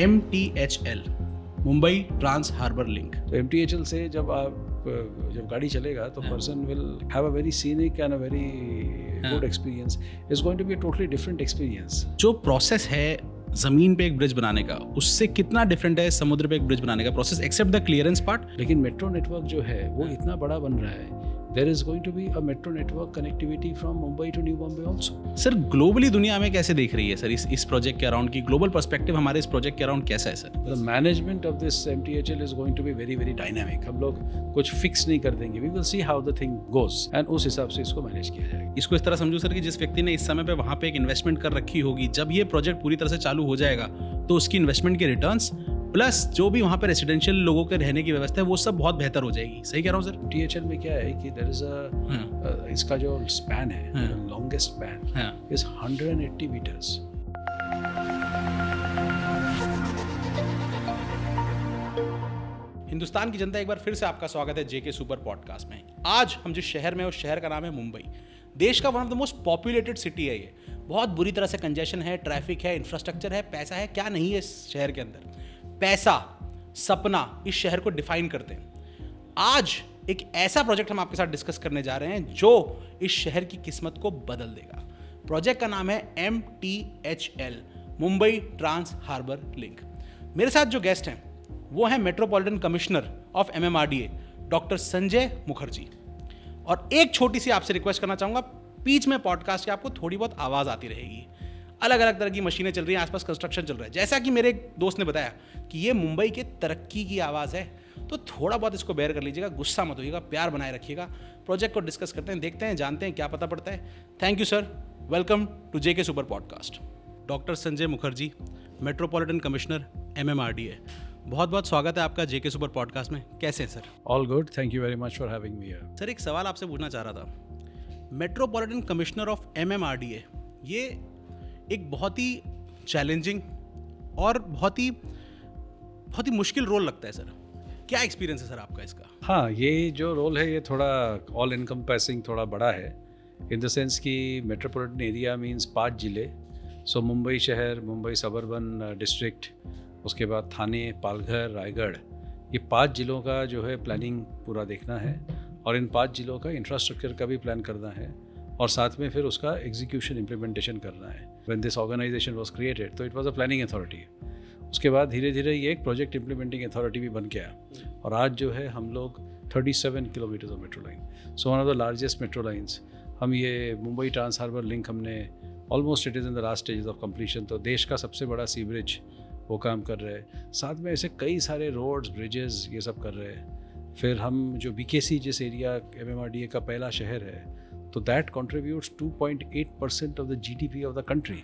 MTHL, Mumbai trans harbour link. तो MTHL से जब गाड़ी चलेगा तो person will have a very scenic and a very good experience. It's going to be a totally different experience. जो process है जमीन पे एक ब्रिज बनाने का, उससे कितना डिफरेंट है समुद्र पे एक ब्रिज बनाने का process, except the clearance part? लेकिन मेट्रो नेटवर्क जो है वो इतना बड़ा बन रहा है, there is going to be a metro network connectivity from Mumbai to New Bombay also. Sir globally दुनिया में कैसे देख रही है सर इस प्रोजेक्ट के अराउंड की ग्लोबल पर्सपेक्टिव हमारे इस प्रोजेक्ट के अराउंड कैसा है sir? The management of this MTHL is going to be very very dynamic. हम लोग कुछ फिक्स नहीं कर देंगे, we will see how the thing goes and उस हिसाब से इसको मैनेज किया जाएगा। इसको इस तरह समझो सर कि जिस व्यक्ति ने इस समय पे वहाँ पे एक इन्वेस्टमेंट कर रखी होगी, जब ये प्रोजेक्ट पूरी तरह से चालू हो जाएगा तो उसकी इन्वेस्टमेंट के रिटर्न्स प्लस जो भी वहाँ पे रेसिडेंशियल लोगों के रहने की व्यवस्था है वो सब बहुत बेहतर हो जाएगी। सही कह रहा हूँ सर? MTHL में क्या है कि देयर इज इसका जो स्पैन है, longest span is 180 metres. Hindustan की जनता, एक बार फिर से आपका स्वागत है जेके सुपर पॉडकास्ट में। आज हम जिस शहर में, उस शहर का नाम है मुंबई। देश का one of the most populated city है ये। बहुत बुरी तरह से कंजेशन है, ट्रैफिक है, इंफ्रास्ट्रक्चर है, पैसा है, क्या नहीं है इस शहर के अंदर। पैसा, सपना इस शहर को डिफाइन करते हैं। आज एक ऐसा प्रोजेक्ट हम आपके साथ डिस्कस करने जा रहे हैं जो इस शहर की किस्मत को बदल देगा। प्रोजेक्ट का नाम है MTHL, Mumbai trans harbour link. मेरे साथ जो गेस्ट हैं वो है metropolitan commissioner of MMRDA doctor Sanjay Mukherjee. और एक छोटी सी आपसे रिक्वेस्ट करना चाहूँगा, बीच में पॉडकास्ट की आपको थोड़ी बहुत आवाज़ आती रहेगी। अलग अलग तरह की मशीनें चल रही हैं, आसपास कंस्ट्रक्शन चल रहा है। जैसा कि मेरे एक दोस्त ने बताया कि ये मुंबई के तरक्की की आवाज़ है, तो थोड़ा बहुत इसको बेयर कर लीजिएगा, गुस्सा मत होइएगा, प्यार बनाए रखिएगा। प्रोजेक्ट को डिस्कस करते हैं, देखते हैं, जानते हैं क्या पता पड़ता है। Thank you sir, welcome to JK super podcast. Doctor Sanjay Mukherjee, metropolitan commissioner MMRDA, बहुत बहुत स्वागत है आपका जेके सुपर पॉडकास्ट में। कैसे हैं sir? All good, thank you very much for having me here. Sir एक सवाल आपसे पूछना चाह रहा था। मेट्रोपॉलिटन कमिश्नर ऑफ MMRDA, ये एक बहुत ही चैलेंजिंग और बहुत ही मुश्किल रोल लगता है सर। क्या एक्सपीरियंस है सर आपका इसका? हाँ, ये जो रोल है ये थोड़ा ऑल इनकम्पेसिंग, थोड़ा बड़ा है इन द सेंस कि मेट्रोपॉलिटन एरिया मींस 5 जिले। सो मुंबई शहर, मुंबई सबर्बन डिस्ट्रिक्ट, उसके बाद थाने, पालघर, रायगढ़, ये 5 जिलों का जो है प्लानिंग पूरा देखना है और इन 5 जिलों का इंफ्रास्ट्रक्चर का भी प्लान करना है और साथ में फिर उसका एग्जीक्यूशन, इम्प्लीमेंटेशन करना है। When this organisation was created तो it was a planning authority. उसके बाद धीरे धीरे ये एक प्रोजेक्ट इम्प्लीमेंटिंग अथॉरिटी भी बन गया और आज जो है हम लोग 37 kilometre of metro line, so one of the largest metro lines. हम ये मुंबई ट्रांस हार्बर लिंक हमने almost it is in the last stages of completion, तो देश का सबसे बड़ा सी ब्रिज वो काम कर रहे हैं। साथ में ऐसे कई सारे रोड्स, ब्रिजेस, ये सब कर रहे हैं। फिर हम जो BKC जिस एरिया MMRDA का पहला शहर है, तो that contributes 2.8% of the GDP of the country.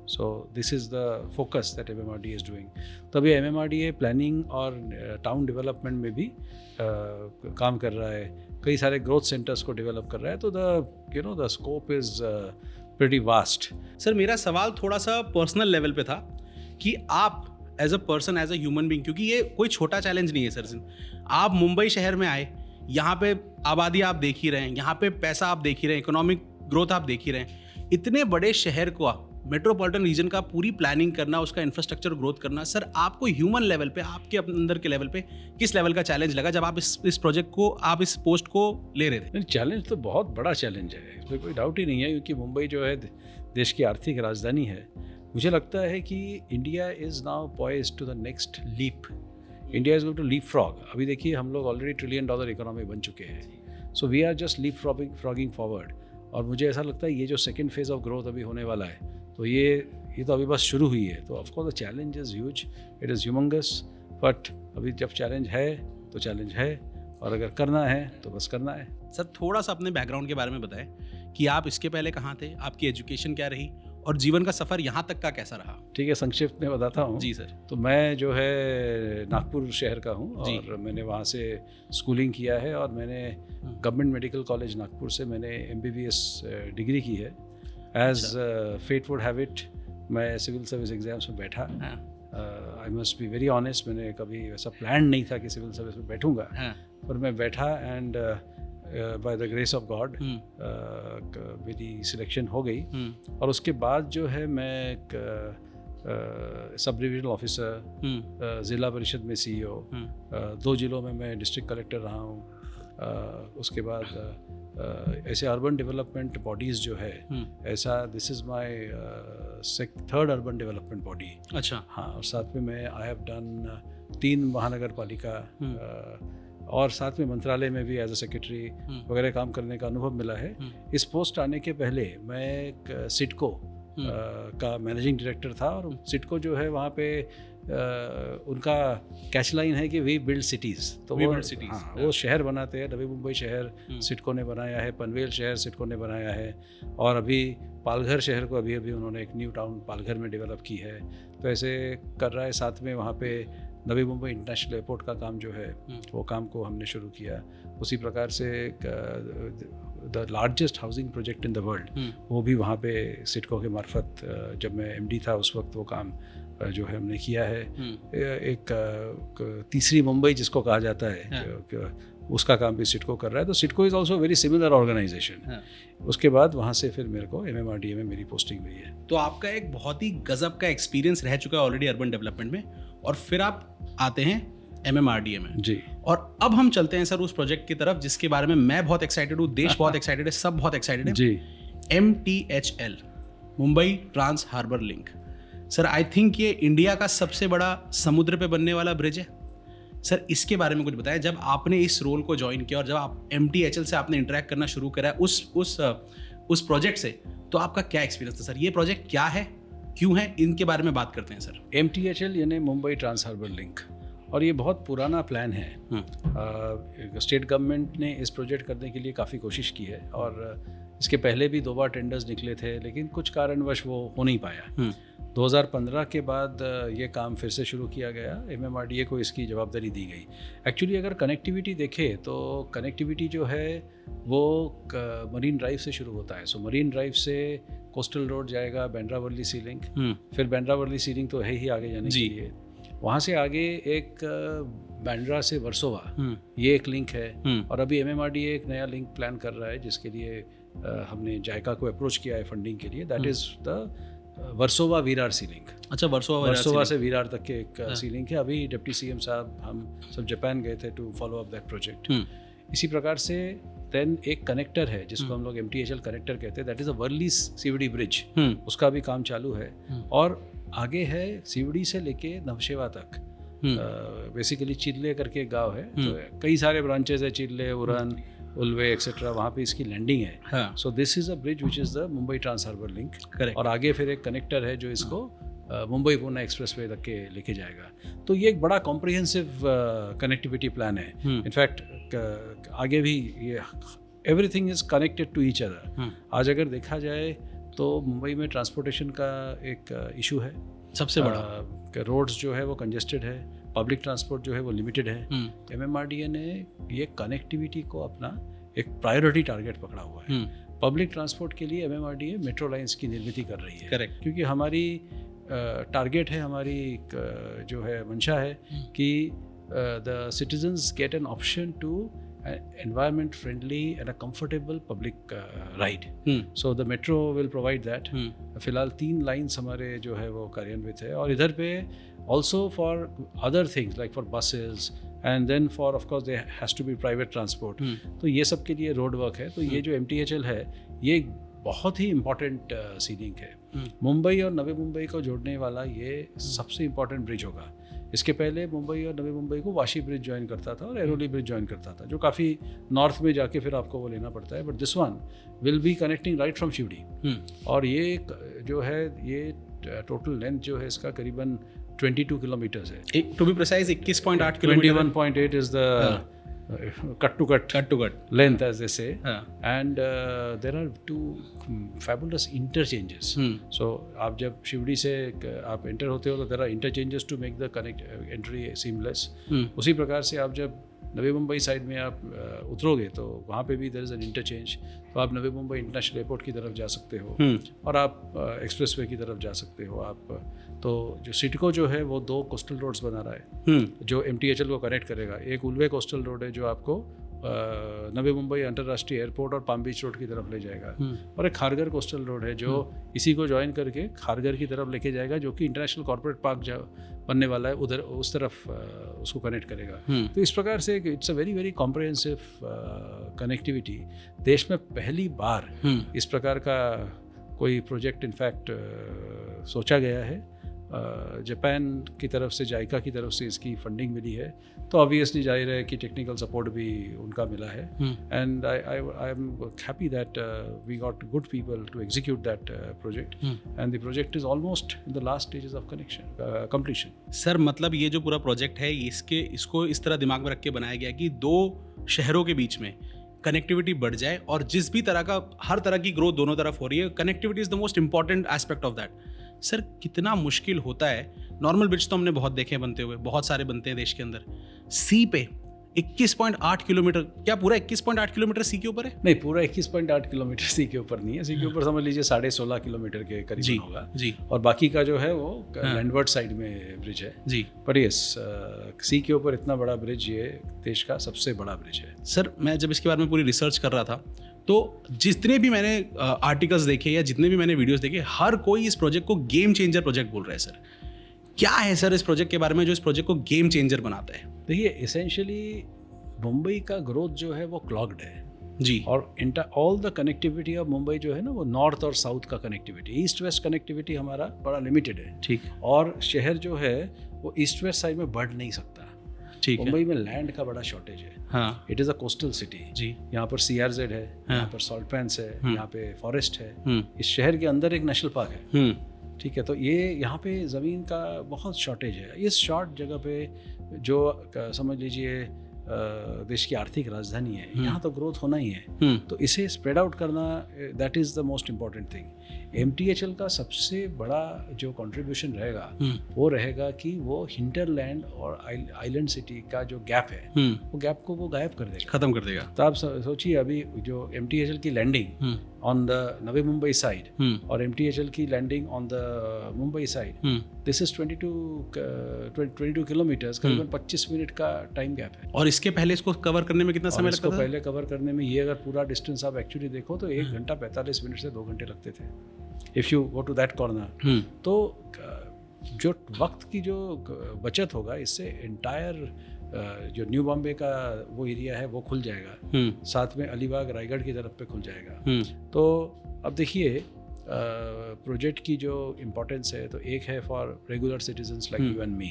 So this is the focus that MMRDA is doing. तब ये MMRDA प्लानिंग और टाउन डेवलपमेंट में भी काम कर रहा है, कई सारे ग्रोथ सेंटर्स को डेवलप कर रहा है। तो the scope is pretty vast. Sir मेरा सवाल थोड़ा सा पर्सनल लेवल पे था कि आप as a person, as a human being, क्योंकि ये कोई छोटा चैलेंज नहीं है सर। आप मुंबई शहर में आए, यहाँ पे आबादी आप देख ही रहे हैं, यहाँ पे पैसा आप देख ही रहे हैं, इकोनॉमिक ग्रोथ आप देख ही रहे हैं। इतने बड़े शहर को, मेट्रोपॉलिटन रीजन का पूरी प्लानिंग करना, उसका इंफ्रास्ट्रक्चर ग्रोथ करना, सर आपको ह्यूमन लेवल पे, आपके अंदर के लेवल पे किस लेवल का चैलेंज लगा जब आप इस प्रोजेक्ट को, आप इस पोस्ट को ले रहे थे? चैलेंज तो बहुत बड़ा चैलेंज है, इसमें कोई डाउट ही नहीं है, क्योंकि मुंबई जो है देश की आर्थिक राजधानी है। मुझे लगता है कि India is now poised to the next leap. India is going to leapfrog. अभी देखिए हम लोग ऑलरेडी $1 ट्रिलियन इकोनॉमी बन चुके हैं। So we are just leapfrogging forward. और मुझे ऐसा लगता है ये जो सेकेंड फेज ऑफ ग्रोथ अभी होने वाला है, तो ये तो अभी बस शुरू हुई है। तो of course the challenge is huge, it is humongous, but अभी जब चैलेंज है तो चैलेंज है, और अगर करना है तो बस करना है। सर थोड़ा सा अपने बैकग्राउंड के बारे में बताएं कि आप इसके पहले कहाँ थे, आपकी एजुकेशन क्या रही और जीवन का सफ़र यहाँ तक का कैसा रहा? ठीक है, संक्षिप्त में बताता हूँ। जी सर। तो मैं जो है नागपुर शहर का हूँ और मैंने वहाँ से स्कूलिंग किया है और मैंने गवर्नमेंट मेडिकल कॉलेज नागपुर से मैंने MBBS डिग्री की है। As fate would have it, मैं सिविल सर्विस एग्जाम्स में बैठा। I must be very honest, मैंने कभी ऐसा प्लान नहीं था कि सिविल सर्विस में बैठूंगा, पर मैं बैठा and by the grace of God मेरी सिलेक्शन हो गई। और उसके बाद जो है मैं सब डिविजनल ऑफिसर, ज़िला परिषद में CEO, 2 जिलों में मैं डिस्ट्रिक्ट कलेक्टर रहा हूँ। उसके बाद ऐसे अर्बन डेवलपमेंट बॉडीज़ जो है, ऐसा this is my 3rd urban development body. अच्छा। हाँ, और साथ में मैं आई हैव डन 3 महानगर पालिका, और साथ में मंत्रालय में भी एज अ सेक्रेटरी वगैरह काम करने का अनुभव मिला है। इस पोस्ट आने के पहले मैं एक सिडको का मैनेजिंग डायरेक्टर था, और सिडको जो है वहाँ पे उनका कैच लाइन है कि वी बिल्ड सिटीज़। तो वो शहर बनाते हैं। नवी मुंबई शहर सिडको ने बनाया है, पनवेल शहर सिडको ने बनाया है, और अभी पालघर शहर को अभी उन्होंने एक न्यू टाउन पालघर में डेवलप की है। तो ऐसे कर रहा है। साथ में वहाँ पे नवी मुंबई इंटरनेशनल एयरपोर्ट का काम जो है वो काम को हमने शुरू किया। उसी प्रकार से the largest housing project in the world वो भी वहाँ पे सिडको के मार्फत, जब मैं MD था उस वक्त वो काम जो है हमने किया है। एक तीसरी मुंबई जिसको कहा जाता है, उसका काम भी सिडको कर रहा है। तो CIDCO is also very similar organisation. उसके बाद वहाँ से फिर मेरे को MMRDA में मेरी पोस्टिंग हुई है। तो आपका एक बहुत ही गजब का एक्सपीरियंस रह चुका है ऑलरेडी अर्बन डेवलपमेंट में, और फिर आप आते हैं MMRDA में जी। और अब हम चलते हैं सर उस प्रोजेक्ट की तरफ जिसके बारे में मैं बहुत एक्साइटेड हूँ, देश बहुत एक्साइटेड है, सब बहुत एक्साइटेड है जी। MTHL, Mumbai trans harbour link. Sir I think ये इंडिया का सबसे बड़ा समुद्र पे बनने वाला ब्रिज है। सर इसके बारे में कुछ बताएं। जब आपने इस रोल को ज्वाइन किया और जब आप MTHL से आपने इंटरेक्ट करना शुरू करा उस प्रोजेक्ट से, तो आपका क्या एक्सपीरियंस था सर? ये प्रोजेक्ट क्या है, क्यों है, इनके बारे में बात करते हैं सर। MTHL यानी मुंबई ट्रांस हार्बर लिंक, और ये बहुत पुराना प्लान है। स्टेट गवर्नमेंट ने इस प्रोजेक्ट करने के लिए काफ़ी कोशिश की है, और इसके पहले भी 2 बार टेंडर्स निकले थे, लेकिन कुछ कारणवश वो हो नहीं पाया। 2015 के बाद ये काम फिर से शुरू किया गया। MMRDA को इसकी जवाबदारी दी गई। एक्चुअली अगर कनेक्टिविटी देखें तो कनेक्टिविटी जो है वो मरीन ड्राइव से शुरू होता है। सो मरीन ड्राइव से कोस्टल रोड जाएगा बांद्रा वर्ली सी लिंक, फिर बांद्रा वर्ली सी लिंक तो है ही आगे जाने के लिए। वहाँ से आगे एक बांद्रा से वर्सोवा, ये एक लिंक है। और अभी MMRDA एक नया लिंक प्लान कर रहा है जिसके लिए हमने जायका को अप्रोच किया है फंडिंग के लिए। That is the Versova Virar sea link. अच्छा, वर्सोवा से वीरार तक के एक सी लिंक है। अभी डिप्टी CM साहब हम सब जापान गए थे to follow up that project. इसी प्रकार से देन एक कनेक्टर है जिसको हम लोग MTHL कनेक्टर कहते हैं, that is a Worli CVD bridge. उसका भी काम चालू है। और आगे है CVD से लेके नवशेवा तक, बेसिकली चिल्ले करके गांव है। तो कई सारे ब्रांचेज है, चिल्ले, उरन, उल्वे एक्सेट्रा, वहाँ पे इसकी लैंडिंग है। So this is a bridge which is the Mumbai trans harbour link. और आगे फिर एक कनेक्टर है जो इसको मुंबई पुणे एक्सप्रेसवे तक के लेके जाएगा। तो ये एक बड़ा कॉम्प्रिहेंसिव कनेक्टिविटी प्लान है। इनफैक्ट आगे भी ये everything is connected to each other. आज अगर देखा जाए तो मुंबई में ट्रांसपोर्टेशन का एक इशू है सबसे बड़ा। रोड्स जो है वो कंजेस्टेड है, पब्लिक ट्रांसपोर्ट जो है वो लिमिटेड है। MMRDA ने ये कनेक्टिविटी को अपना एक प्रायोरिटी टारगेट पकड़ा हुआ है। पब्लिक ट्रांसपोर्ट के लिए MMRDA मेट्रो लाइंस की निर्मित कर रही है। करेक्ट। क्योंकि हमारी टारगेट है, हमारी जो है मंशा है कि the citizens get an option to environment friendly and a comfortable public ride. So the metro will provide that. फिलहाल 3 लाइन्स हमारे जो है वो कार्यान्वित है। और इधर पे also for other things like for buses and then for of course there has to be private transport. तो ये सब के लिए रोड वर्क है। तो ये जो MTHL है ये बहुत ही इम्पॉर्टेंट सी लिंक है। मुंबई और नवी मुंबई को जोड़ने वाला ये सबसे इम्पॉर्टेंट ब्रिज होगा। इसके पहले मुंबई और नवी मुंबई को वाशी ब्रिज ज्वाइन करता था और एरोली ब्रिज ज्वाइन करता था, जो काफ़ी नॉर्थ में जाके फिर आपको वो लेना पड़ता है। But this one will be connecting right from Sewri. और ये जो है ये टोटल लेंथ जो है इसका करीबन 22 किलोमीटर्स है। To be precise 21.8 kilometre. 21.8 is the cut to cut length as they say. And there are 2 fabulous interchanges. So आप जब शिवड़ी से आप एंटर होते हो तो there are interchanges to make the entry seamless. उसी प्रकार से आप जब नवी मुंबई साइड में आप उतरोगे तो वहाँ पे भी देयर इज़ एन इंटरचेंज। तो आप नवी मुंबई इंटरनेशनल एयरपोर्ट की तरफ जा सकते हो और आप एक्सप्रेसवे की तरफ जा सकते हो आप। तो जो सिडको जो है वो 2 कोस्टल रोड्स बना रहा है जो MTHL को कनेक्ट करेगा। एक उल्वे कोस्टल रोड है जो आपको नवी मुंबई अंतर्राष्ट्रीय एयरपोर्ट और पाम बीच रोड की तरफ ले जाएगा, और एक खारघर कोस्टल रोड है जो इसी को ज्वाइन करके खारघर की तरफ लेके जाएगा, जो कि इंटरनेशनल कॉर्पोरेट पार्क बनने वाला है, उधर उस तरफ उसको कनेक्ट करेगा। तो इस प्रकार से it's a very very comprehensive connectivity. देश में पहली बार इस प्रकार का कोई प्रोजेक्ट इनफैक्ट सोचा गया है। जापान की तरफ से, जाइका की तरफ से इसकी फंडिंग मिली है, तो ऑब्वियसली जाहिर है कि टेक्निकल सपोर्ट भी उनका मिला है। And I am happy that we got good people to execute that project, and the project is almost in the last stages of completion. Sir मतलब ये जो पूरा प्रोजेक्ट है इसको इस तरह दिमाग में रख के बनाया गया कि दो शहरों के बीच में कनेक्टिविटी बढ़ जाए, और जिस भी तरह का हर तरह की ग्रोथ दोनों तरफ हो रही है, connectivity is the most important aspect of that. Sir कितना मुश्किल होता है, नॉर्मल ब्रिज तो हमने बहुत देखे बनते हुए, बहुत सारे बनते हैं देश के अंदर, सी पे 21.8 किलोमीटर, क्या पूरा 21.8 किलोमीटर सी के ऊपर है? नहीं, पूरा 21.8 किलोमीटर सी के ऊपर नहीं है, सी के ऊपर समझ लीजिए 16.5 किलोमीटर के करीब होगा जी, और बाकी का जो है वो लैंडवर्ड साइड में ब्रिज है जी। पर यस, सी के ऊपर इतना बड़ा ब्रिज ये देश का सबसे बड़ा ब्रिज है। सर मैं जब इसके बारे में पूरी रिसर्च कर रहा था, तो जितने भी मैंने आर्टिकल्स देखे या जितने भी मैंने वीडियोस देखे, हर कोई इस प्रोजेक्ट को गेम चेंजर प्रोजेक्ट बोल रहा है। सर क्या है सर इस प्रोजेक्ट के बारे में जो इस प्रोजेक्ट को गेम चेंजर बनाता है? देखिए, एसेंशियली मुंबई का ग्रोथ जो है वो क्लॉग्ड है जी, और all the connectivity of Mumbai जो है ना, वो नॉर्थ और साउथ का कनेक्टिविटी, ईस्ट वेस्ट कनेक्टिविटी हमारा बड़ा लिमिटेड है। ठीक। और शहर जो है वो ईस्ट वेस्ट साइड में बढ़ नहीं सकता। ठीक है। मुंबई में लैंड का बड़ा शॉर्टेज है। हाँ। It is a coastal city जी। यहाँ पर CRZ है, यहाँ पर सॉल्ट पैंस है, यहाँ पे फॉरेस्ट है। इस शहर के अंदर एक नेशनल पार्क है। ठीक है, तो ये यहाँ पे ज़मीन का बहुत शॉर्टेज है। इस शॉर्ट जगह पे जो समझ लीजिए देश की आर्थिक राजधानी है, यहाँ तो ग्रोथ होना ही है, तो इसे स्प्रेड आउट करना, that is the most important thing. MTHL का सबसे बड़ा जो कंट्रीब्यूशन रहेगा वो रहेगा कि वो हिंटरलैंड और आइलैंड सिटी का जो गैप है, वो गैप को वो गायब कर देगा, खत्म कर देगा। तो आप सोचिए, अभी जो MTHL की landing on the Navi Mumbai side और MTHL की landing on the Mumbai side, this is 22 kilometres, करीबन 25 मिनट का टाइम गैप है। और इसके पहले इसको कवर करने में कितना समय लगता था? पहले कवर करने में, ये अगर पूरा डिस्टेंस आप एक्चुअली देखो तो 1 घंटा 45 मिनट से 2 घंटे लगते थे, if you go to that corner. तो जो वक्त की जो बचत होगा, इससे एंटायर जो न्यू बॉम्बे का वो एरिया है वो खुल जाएगा, साथ में अलीबाग रायगढ़ की तरफ पे खुल जाएगा। तो अब देखिए, प्रोजेक्ट की जो इम्पोर्टेंस है, तो एक है for regular citizens like you and me,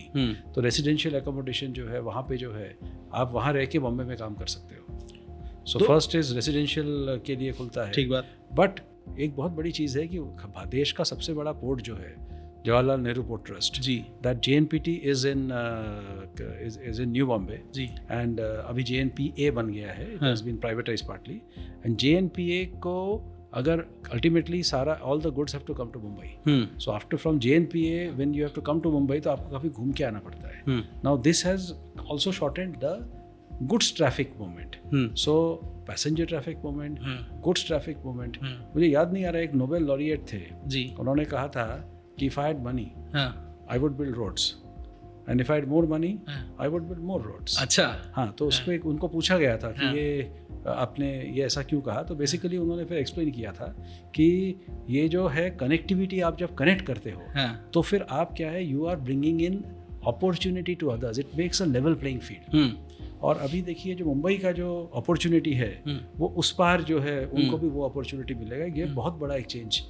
तो रेसिडेंशियल एकोमोडेशन जो है वहाँ पे जो है, आप वहाँ रह के बॉम्बे में काम कर सकते हो। सो फर्स्ट इज रेसिडेंशियल के लिए खुलता है, ठीक बात। बट एक बहुत बड़ी चीज़ है कि देश का सबसे बड़ा पोर्ट जो है जवाहरलाल नेहरू पोर्ट ट्रस्ट जी, that JNPT is in New Bombay जी, एंड अभी JNPA बन गया है, it has been privatised partly, and JNPA को अगर अल्टीमेटली सारा all the goods have to come to Mumbai, so after from JNPA when you have to come to Mumbai, तो आपको काफ़ी घूम के आना पड़ता है। Now this has also shortened the goods traffic movement, so passenger traffic movement, goods traffic movement. मुझे याद नहीं आ रहा, एक नोबेल लॉरिएट थे जी, उन्होंने कहा था कि if I had money I would build roads, and if I had more money I would build more roads. अच्छा, हाँ, तो उसको एक उनको पूछा गया था कि ये आपने ये ऐसा क्यों कहा, तो बेसिकली उन्होंने फिर एक्सप्लेन किया था कि ये जो है कनेक्टिविटी, आप जब कनेक्ट करते हो तो फिर आप क्या है, you are bringing in opportunity to others, it makes a level playing field. और अभी देखिए, जो मुंबई का जो अपॉर्चुनिटी है वो उस पार जो है उनको भी वो अपॉर्चुनिटी मिलेगा। ये बहुत बड़ा एक चेंज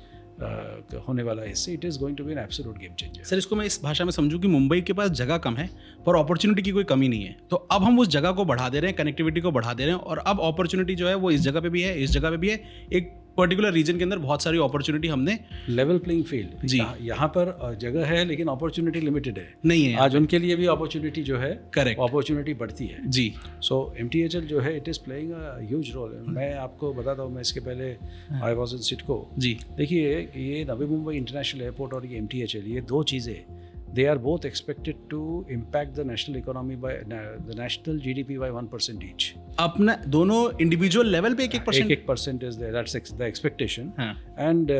होने वाला है इससे। It is going to be an absolute game changer. Sir इसको मैं इस भाषा में समझूं कि मुंबई के पास जगह कम है पर अपॉर्चुनिटी की कोई कमी नहीं है, तो अब हम उस जगह को बढ़ा दे रहे हैं, कनेक्टिविटी को बढ़ा दे रहे हैं, और अब अपॉर्चुनिटी जो है वो इस जगह पे भी है, इस जगह पे भी है। एक पर्टिकुलर रीजन के अंदर बहुत सारी अपॉर्चुनिटी हमने, लेवल प्लेइंग फील्ड जी, यहाँ पर जगह है लेकिन अपॉर्चुनिटी लिमिटेड है, नहीं है आज उनके लिए भी अपॉर्चुनिटी जो है, करेक्ट, अपॉर्चुनिटी बढ़ती है जी। सो MTHL जो है, it is playing a huge role. मैं आपको बताता हूँ, मैं इसके पहले आई वाज इन सिडको जी। देखिए, ये नवी मुंबई इंटरनेशनल एयरपोर्ट और ये MTHL, ये दो चीज़ें, they are both expected to impact the national economy by the national GDP by 1% each. अपना दोनों इंडिविजुअल लेवल पे 1% is there, that's the expectation. And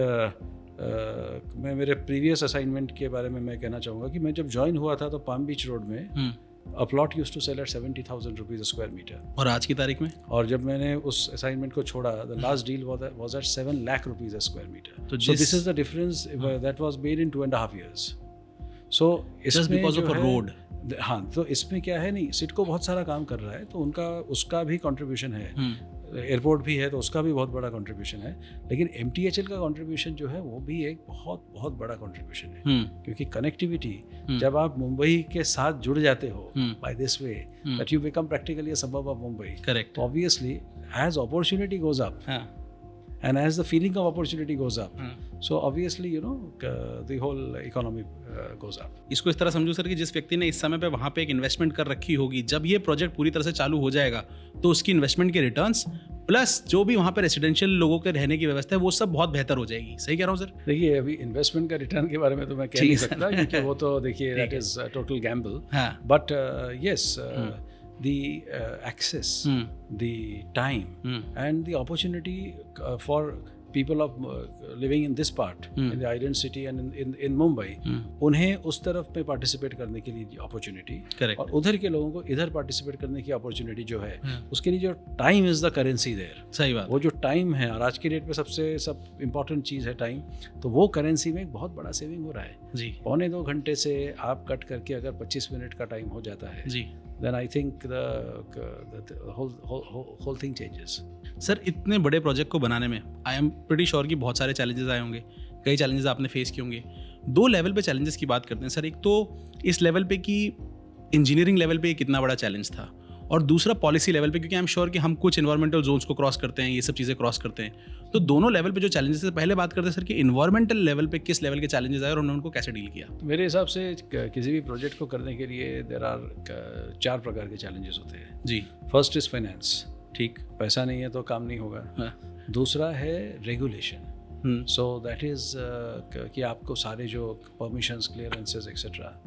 मैं मेरे प्रीवियस असाइनमेंट के बारे में मैं कहना चाहूँगा कि मैं जब ज्वाइन हुआ था तो पाम बीच रोड में A plot used to sell at 70,000 rupees a square meter. और आज की तारीख में? और जब मैंने उस असाइनमेंट को छोड़ा, the last deal was at 7 lakh rupees a square meter. तो So this is the difference that was made in 2.5 years. So Just इसमें because जो of a है- road. हाँ, तो इसमें क्या है, नहीं सिडको बहुत सारा काम कर रहा है, तो उनका उसका भी कंट्रीब्यूशन है, एयरपोर्ट भी है तो उसका भी बहुत बड़ा कंट्रीब्यूशन है, लेकिन MTHL का कंट्रीब्यूशन जो है वो भी एक बहुत बहुत बड़ा कंट्रीब्यूशन है, क्योंकि कनेक्टिविटी जब आप मुंबई के साथ जुड़ जाते हो by this way that you become practically a suburb of Mumbai, correct. Obviously as opportunity goes up हाँ and as the feeling of opportunity goes up, so obviously the whole economy goes up. इसको इस तरह समझो sir कि जिस व्यक्ति ने इस समय पे वहाँ पे एक इन्वेस्टमेंट कर रखी होगी, जब ये प्रोजेक्ट पूरी तरह से चालू हो जाएगा तो उसकी इन्वेस्टमेंट के रिटर्न्स प्लस जो भी वहाँ पे रेसिडेंशियल लोगों के रहने की व्यवस्था है वो सब बहुत बेहतर हो जाएगी। सही कह रहा हूँ सर? देखिए, अभी इन्वेस्टमेंट का रिटर्न के बारे में तो मैं कह नहीं सकता, क्योंकि वो तो देखिए that is total Gamble, but yes the access, the time and the opportunity for people of living in this part, in the Island City and in Mumbai, उन्हें उस तरफ में पार्टिसिपेट करने के लिए अपॉर्चुनिटी, और उधर के लोगों को इधर पार्टिसिपेट करने की अपॉर्चुनिटी जो है, उसके लिए जो time is the currency there. सही बात। वो जो टाइम है, और आज की डेट में सबसे इम्पोर्टेंट चीज़ है टाइम, तो वो करेंसी में एक बहुत बड़ा सेविंग हो रहा है जी। 1.25 घंटे से आप कट करके अगर 25 मिनट का टाइम हो जाता है जी, then I think the whole thing changes. Sir इतने बड़े प्रोजेक्ट को बनाने में आई एम प्रीटी श्योर कि बहुत सारे चैलेंजेस आए होंगे, कई चैलेंजेस आपने फेस किए होंगे। 2 लेवल पे चैलेंजेस की बात करते हैं सर। एक तो इस लेवल पे कि इंजीनियरिंग लेवल पे कितना बड़ा चैलेंज था, और दूसरा पॉलिसी लेवल पे, क्योंकि आई एम श्योर कि हम कुछ इन्वायरमेंटल जोन्स को क्रॉस करते हैं, ये सब चीज़ें क्रॉस करते हैं। तो दोनों लेवल पे जो चैलेंजेस है, पहले बात करते हैं सर कि इन्वायरमेंटल लेवल पे किस लेवल के चैलेंजेस आए और उन्होंने उनको कैसे डील किया। मेरे हिसाब से किसी भी प्रोजेक्ट को करने के लिए देयर आर 4 प्रकार के चैलेंजेस होते हैं जी। फर्स्ट इज फाइनेंस, ठीक, पैसा नहीं है तो काम नहीं होगा। दूसरा है रेगुलेशन, सो दैट इज कि आपको सारे जो परमिशंस, क्लियरेंसेस एक्सेट्रा।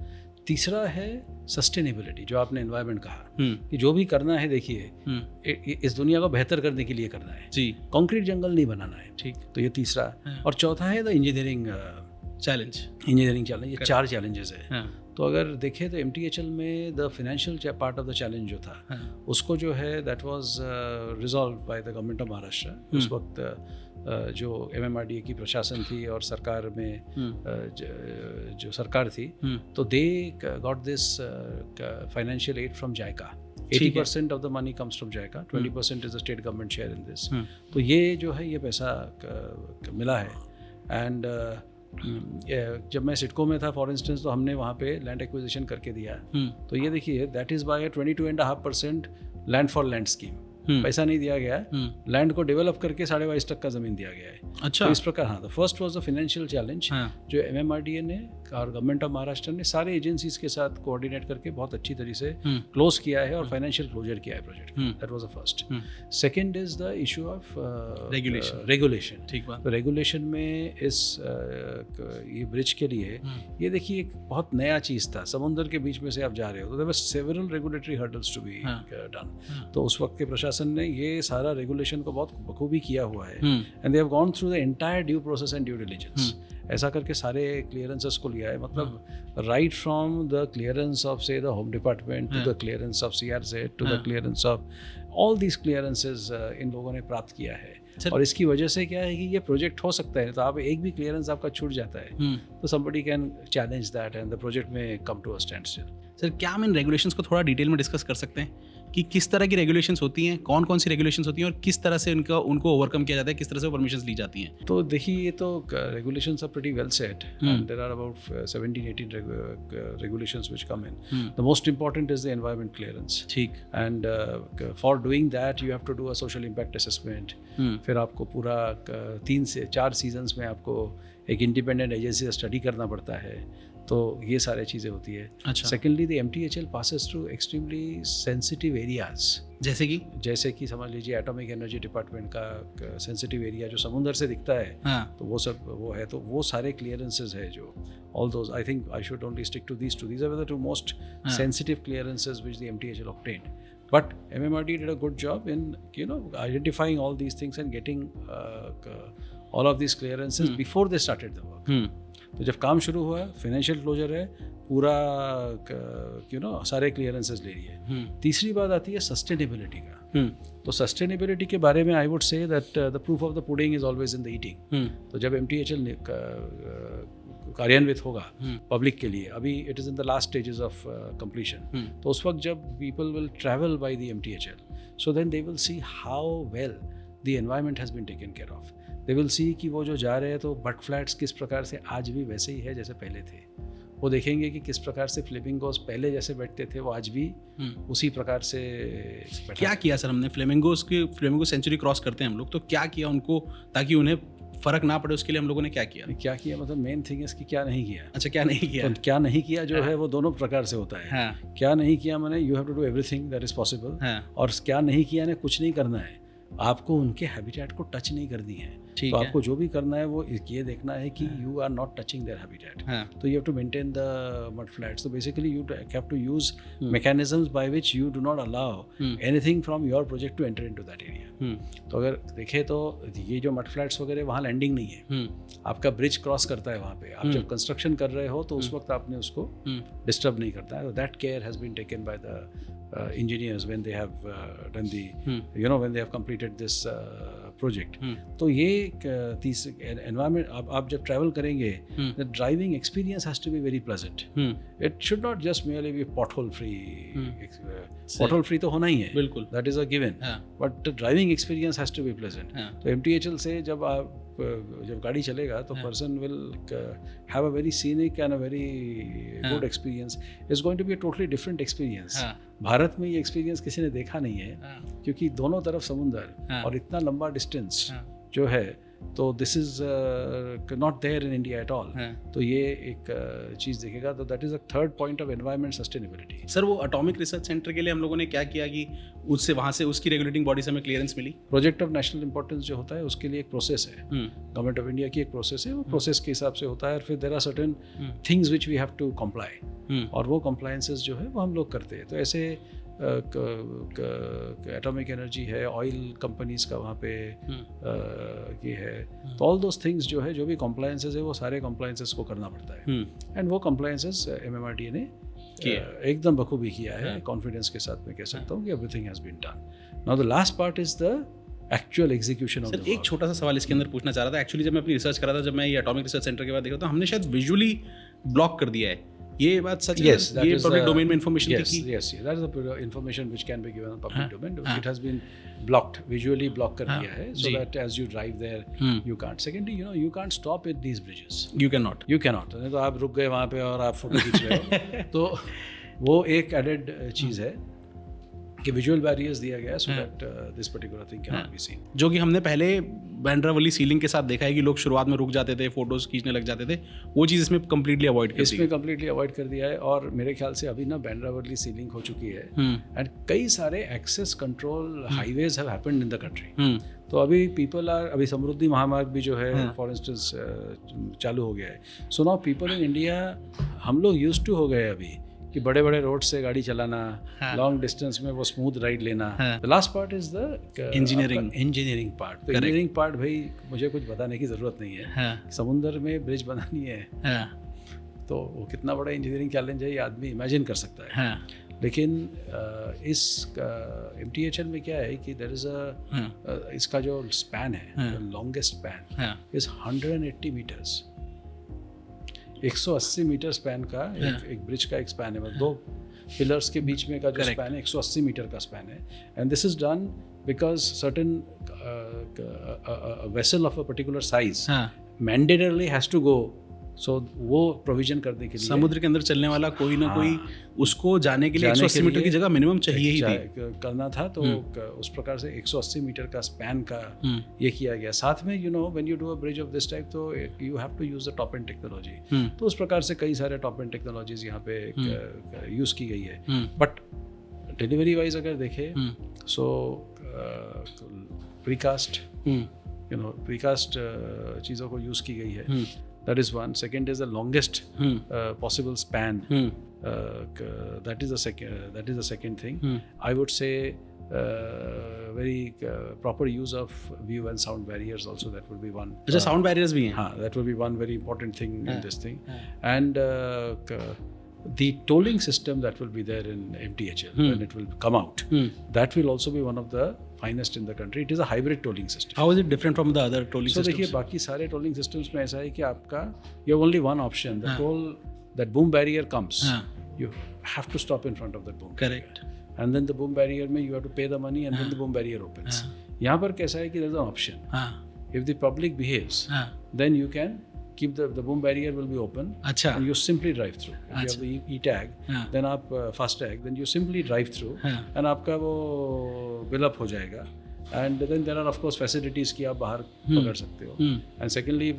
तीसरा है सस्टेनेबिलिटी, जो आपने एनवायरनमेंट कहा कि जो भी करना है, देखिए इस दुनिया को बेहतर करने के लिए करना है जी, कंक्रीट जंगल नहीं बनाना है, ठीक। तो ये तीसरा। और चौथा है द इंजीनियरिंग चैलेंज। ये 4 चैलेंजेस है। तो अगर देखें तो MTHL में the financial part of the challenge जो था, उसको जो है that was resolve by the government of Maharashtra. उस वक्त जो MMRDA की प्रशासन थी और सरकार में जो सरकार थी, तो they got this financial aid from JICA. 80% of the money comes from JICA, 20% is the state government share in this. तो ये जो है, ये पैसा मिला है। एंड जब मैं सिडको में था फॉर इंस्टेंस, तो हमने वहाँ पे लैंड एक्विजिशन करके दिया। तो ये देखिए that is by 22.5% land for land scheme. पैसा नहीं दिया गया है, लैंड को डेवलप करके 22.5% का जमीन दिया गया है। अच्छा, तो इस प्रकार हाँ, the first was the financial challenge, जो MMRDA ने और गवर्नमेंट ऑफ महाराष्ट्र ने सारे एजेंसीज के साथ कोऑर्डिनेट करके बहुत अच्छी तरीके से क्लोज किया है और फाइनेंशियल क्लोजर किया है project. That was the first. Second is the issue of regulation. ठीक बात। तो रेगुलेशन में इस ये ब्रिज के लिए, ये देखिए एक बहुत नया चीज़ था, समुद्र के बीच में से आप जा रहे हो, तो there were several regulatory hurdles to be done. तो उस वक्त के प्रशासन ने ये सारा रेगुलेशन को बहुत बखूबी किया हुआ है, and they have gone through the entire due process and due diligence. ऐसा करके सारे क्लियरेंसेस को लिया है, मतलब right from the clearance of से the home department to the clearance of CRZ to the clearance of all these clearances इन लोगों ने प्राप्त किया है। और इसकी वजह से क्या है कि ये प्रोजेक्ट हो सकता है, तो आप एक भी क्लियरेंस आपका छूट जाता है तो somebody can challenge that and the project में come to a standstill. Sir क्या हम इन रेगुलेशंस को थोड़ा डिटेल में डिस्कस कर सकते हैं कि किस तरह की रेगुलेशंस होती हैं, कौन कौन सी रेगुलेशंस होती हैं और किस तरह से उनको ओवरकम किया जाता है, किस तरह से परमिशंस ली जाती हैं? तो देखिए, ये तो regulations are pretty well set and there are about 17-18 regulations which come in. The most important is the environment clearance. ठीक। And for doing that you have to do a social impact assessment. फिर आपको पूरा 3 से 4 seasons में आपको एक independent agency से study करना पड़ता है, तो ये सारी चीज़ें होती है। अच्छा। Secondly the MTHL passes through extremely sensitive areas. जैसे कि समझ लीजिए एटॉमिक एनर्जी डिपार्टमेंट का सेंसिटिव एरिया जो समुद्र से दिखता है, तो वो सब वो है, तो वो सारे क्लियरेंसेज है जो all those, I think I should only stick to these two. These are the 2 most sensitive clearances which the MTHL obtained. But MMRDA did a good job in identifying all these things and getting all of these clearances before they started the work. तो जब काम शुरू हुआ, financial closure है, पूरा सारे clearances ले लिए। तीसरी बात आती है सस्टेनेबिलिटी का। तो सस्टेनेबिलिटी के बारे में I would say that the proof of the pudding is always in the eating. तो जब MTHL कार्यान्वित होगा पब्लिक के लिए, अभी it is in the last stages of completion, तो उस वक्त जब people will travel by the MTHL, so then they will see how well the environment has been taken care of. They will see कि वो जो जा रहे हैं तो बट फ्लैट्स किस प्रकार से आज भी वैसे ही है जैसे पहले थे। वो देखेंगे कि किस प्रकार से फ्लेमिंगोज पहले जैसे बैठते थे वो आज भी उसी प्रकार से क्या किया सर हमने? फ्लेमिंगो सेंचुरी क्रॉस करते हैं हम लोग, तो क्या किया उनको ताकि उन्हें फर्क ना पड़े? उसके लिए हम लोगों ने क्या किया मतलब मेन थिंग है कि क्या नहीं किया। अच्छा, क्या नहीं किया? तो क्या नहीं किया जो है वो दोनों प्रकार से होता है। क्या नहीं किया माने you have to do everything that is possible, और क्या नहीं किया ने कुछ नहीं करना है, आपको उनके हैबिटेट को टच नहीं करनी है। तो आपको जो भी करना है वो ये देखना है कि you are not touching their habitat. तो you have to maintain the mud flats. तो basically you have to use mechanisms by which you do not allow anything from your project to enter into that area. तो अगर देखें तो ये जो mud flats वगैरह वहाँ लैंडिंग नहीं है, आपका ब्रिज क्रॉस करता है वहाँ पे। आप जब कंस्ट्रक्शन कर रहे हो तो उस वक्त आपने उसको डिस्टर्ब नहीं करता है। That care has been taken by the engineers when they have done the when they have completed this project. तो ये environment आप जब travel करेंगे, the driving experience has to be very pleasant. It should not just merely be pothole free. Pothole free तो होना ही है, बिल्कुल, that is a given. But the driving experience has to be pleasant. तो MTHL से जब गाड़ी चलेगा तो person will have a very scenic and a very good experience. It's going to be a totally different experience. Bharat में ये experience किसी ने देखा नहीं है, क्योंकि दोनों तरफ समुंदर और इतना लंबा डिस्टेंस जो है, तो this is not there in India at all. तो ये एक चीज़ देखेगा, तो that is a third point of environment sustainability. Sir, वो एटॉमिक रिसर्च सेंटर के लिए हम लोगों ने क्या किया कि उससे वहाँ से उसकी रेगुलेटिंग बॉडी से हमें क्लियरेंस मिली? प्रोजेक्ट ऑफ नेशनल इंपॉर्टेंस जो होता है उसके लिए एक प्रोसेस है, गवर्नमेंट ऑफ इंडिया की एक प्रोसेस है, वो प्रोसेस के हिसाब से होता है। और फिर there are certain things which we have to comply, और वो कंप्लायंसेस जो है वो हम लोग करते हैं। तो ऐसे एटॉमिक एनर्जी है, ऑयल कंपनीज का वहाँ पे ये है, तो ऑल दोज थिंग्स जो है, जो भी कंप्लायंसेस है, वो सारे कंप्लायंसेस को करना पड़ता है। एंड वो कंप्लायंसेस MMRDA ने एकदम बखूबी किया है। कॉन्फिडेंस के साथ मैं कह सकता हूँ कि everything has been done. Now the last part is the actual execution of the work. एक छोटा सा सवाल इसके अंदर पूछना चाह रहा था। एक्चुअली जब मैं अपनी रिसर्च कर रहा था, जब मैं ये एटॉमिक रिसर्च सेंटर के बाद देखा, तो हमने शायद विजुअली ब्लॉक कर दिया है। ये बात सच है? ये पब्लिक डोमेन में इंफॉर्मेशन थी कि yes, that is the information which can be given on public domain. It has been blocked, visually block कर दिया है, so that as you drive there you can't. Secondly, you can't stop at these bridges. You cannot. नहीं तो आप रुक गए वहाँ पे और आप फोटो खींच रहे हो, तो वो एक एडेड चीज़ है कि विजुअल बैरियर्स दिया गया, so that this particular thing can not be seen. जो कि हमने पहले बांद्रावली सीलिंग के साथ देखा है कि लोग शुरुआत में रुक जाते थे, फोटोज खींचने लग जाते थे, वो चीज़ इसमें कम्प्लीटली अवॉइड कर दी। इसमें कम्प्लीटली अवॉइड कर दिया है, और मेरे ख्याल से अभी ना बांद्रावली सीलिंग हो चुकी है, एंड कई सारे access control highways have happened in the country. तो अभी पीपल आर, अभी समृद्धि महामार्ग भी जो है फॉर इंस्टेंस चालू हो गया है। So now people in India, हम लोग यूज्ड टू हो गए अभी कि बड़े बड़े रोड से गाड़ी चलाना, लॉन्ग डिस्टेंस में वो स्मूथ राइड लेना। The last part is the engineering part. तो इंजीनियरिंग पार्ट भाई मुझे कुछ बताने की ज़रूरत नहीं है। समुंदर में ब्रिज बनानी है, तो वो कितना बड़ा इंजीनियरिंग चैलेंज है ये आदमी इमेजिन कर सकता है। लेकिन इस MTHL में क्या है कि देयर इज अ इसका जो स्पैन है, longest span is 180 metres. 180 metre span का एक ब्रिज का एक स्पैन है, मतलब दो पिलर्स के बीच में का जो स्पैन है 180 मीटर का स्पैन है। And this is done because certain vessel of a particular size mandatorily has to go. So वो प्रोविजन करने के लिए समुद्र के अंदर चलने वाला कोई ना कोई उसको जाने के लिए 180 मीटर की जगह मिनिमम चाहिए ही थी, करना था। तो उस प्रकार से 180 मीटर का स्पैन का ये किया गया। साथ में when you do a bridge of this type, तो you have to use the top end technology. तो उस प्रकार से कई सारे टॉप एंड टेक्नोलॉजीज यहाँ पे यूज की गई है। बट डिलीवरी वाइज अगर देखें, सो प्रीकास्ट प्रीकास्ट चीज़ों को यूज की गई है। That is one. Second is the longest possible span. That is the second thing. I would say very proper use of view and sound barriers also, that would be one. अच्छा, sound barriers भी हैं? हाँ, that would be one very important thing in this thing. And the tolling system that will be there in MTHL when it will come out, that will also be one of the finest in the country. It is a hybrid tolling system. How is it different from the other tolling So systems? देखिए, बाकी सारे tolling systems में ऐसा है कि आपका you have only one option. The toll, that boom barrier comes, you have to stop in front of that boom. Correct. And then the boom barrier में you have to pay the money and then the boom barrier opens. यहाँ पर कैसा है कि there is an option. If the public behaves, then you can keep the boom barrier will be open. अच्छा. And you simply drive through. If you have the e-tag, then आप fast tag, then you simply drive through, and आपका वो bill up हो जाएगा. And then there are of course facilities कि आप बाहर पकड़ सकते हो. And secondly,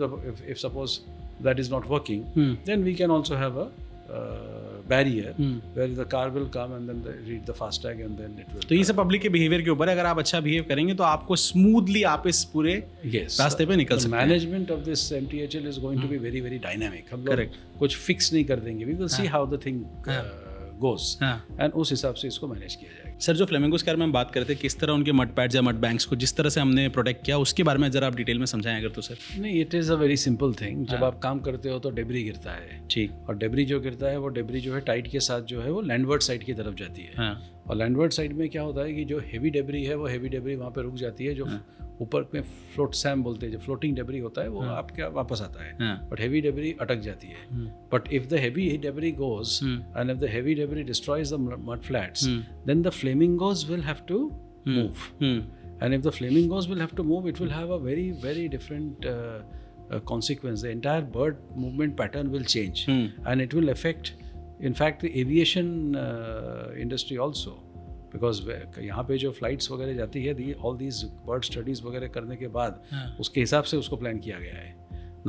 if suppose that is not working, then we can also have a barrier where the car will come and then read the fast tag and then it will. तो ये सब public के behaviour के ऊपर है. अगर आप अच्छा बिहेव करेंगे तो आपको स्मूथली आप इस पूरे रास्ते पे निकल सकते हैं. Management of this MTHL is going to be very very dynamic. हम लोग कुछ फिक्स नहीं कर देंगे. We will see how the thing goes and उस हिसाब से इसको मैनेज किया जाएगा. सर, जो फ्लेमिंगोस के बारे में हम बात कर रहे थे, किस तरह उनके मड पैड्स या मड बैंक्स को जिस तरह से हमने प्रोटेक्ट किया, उसके बारे में जरा आप डिटेल में समझाएं अगर तो सर. नहीं, it is a very simple thing. जब आप काम करते हो तो डेब्री गिरता है. ठीक. और डेब्री जो गिरता है वो डेब्री जो है टाइड के साथ जो है वो लैंडवर्ड साइड की तरफ जाती है. और लैंडवर्ड साइड में क्या होता है कि जो हेवी डेब्री है वो हेवी डेब्री वहाँ पे रुक जाती है. जो ऊपर में फ्लोट सैम बोलते हैं, जो फ्लोटिंग डेब्री होता है वो आपके वापस आता है. बट हेवी डेब्री अटक जाती है. But if the heavy debris goes and if the heavy debris destroys the mud flats, then the flamingos will have to move. And if the flamingos will have to move, it will have a very, very different consequence. The entire bird movement pattern will change, and it will affect, in fact, the aviation industry also. Because यहाँ पे जो flights वगैरह जाती है, all these bird studies वगैरह करने के बाद उसके हिसाब से उसको प्लान किया गया है.